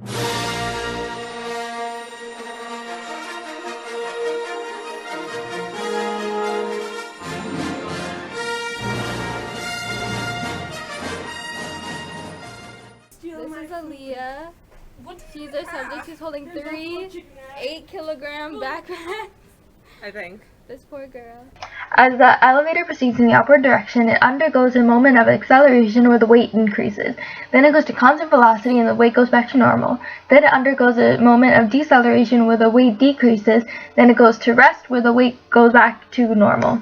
This is Aaliyah. She's our subject. She's holding 3 8-kilogram backpacks. I think. This poor girl. As the elevator proceeds in the upward direction, it undergoes a moment of acceleration where the weight increases. Then it goes to constant velocity and the weight goes back to normal. Then it undergoes a moment of deceleration where the weight decreases. Then it goes to rest where the weight goes back to normal.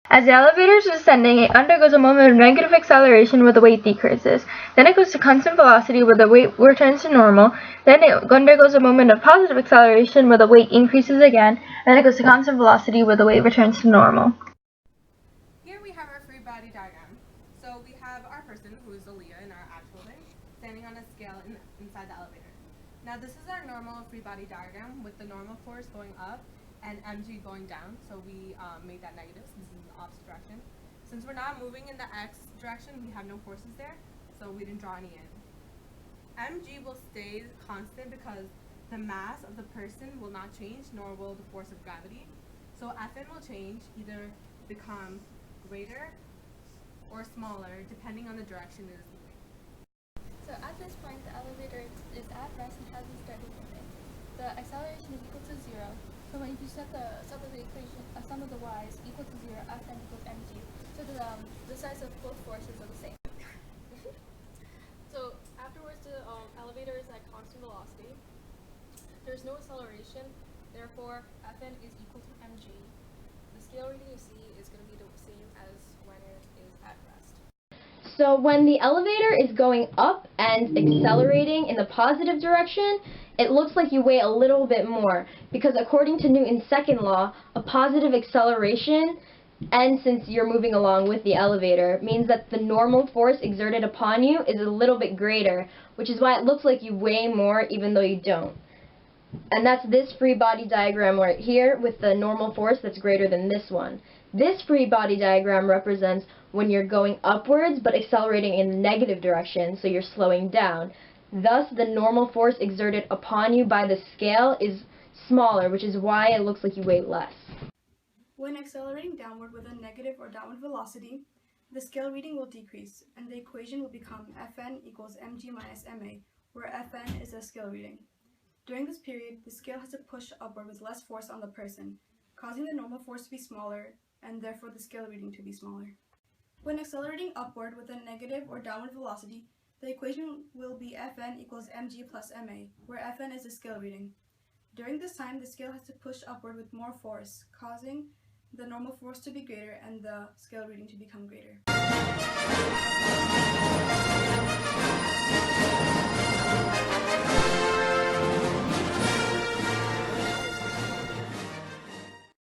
As the elevator is ascending, it undergoes a moment of negative acceleration where the weight decreases. Then it goes to constant velocity where the weight returns to normal. Then it undergoes a moment of positive acceleration where the weight increases again. Then it goes to constant velocity where the weight returns to normal. Here we have our free body diagram. So we have our person, who is Aaliyah in our actual thing, standing on a scale inside the elevator. Now this is our normal free body diagram with the normal force going up and mg going down, so we made that negative since it's in the opposite direction. Since we're not moving in the x direction, we have no forces there, so we didn't draw any in. Mg will stay constant because the mass of the person will not change, nor will the force of gravity. So Fn will change, either become greater or smaller, depending on the direction it is moving. So at this point, the elevator is at rest and hasn't started moving. The acceleration is equal to 0. So when you set the sum of the equation, sum of the y's equal to 0, Fn equals mg. So the size of both forces are the same. So afterwards, the elevator is at constant velocity. There's no acceleration, therefore Fn is equal to mg. The scale reading you see is going to be the same as when it is at rest. So when the elevator is going up and accelerating in the positive direction, it looks like you weigh a little bit more, because according to Newton's second law, a positive acceleration, and since you're moving along with the elevator, means that the normal force exerted upon you is a little bit greater, which is why it looks like you weigh more even though you don't. And that's this free body diagram right here with the normal force that's greater than this one. This free body diagram represents when you're going upwards but accelerating in the negative direction, so you're slowing down. Thus, the normal force exerted upon you by the scale is smaller, which is why it looks like you weigh less. When accelerating downward with a negative or downward velocity, the scale reading will decrease, and the equation will become Fn equals mg minus ma, where Fn is the scale reading. During this period, the scale has to push upward with less force on the person, causing the normal force to be smaller, and therefore the scale reading to be smaller. When accelerating upward with a negative or downward velocity, the equation will be Fn equals mg plus ma, where Fn is the scale reading. During this time, the scale has to push upward with more force, causing the normal force to be greater and the scale reading to become greater.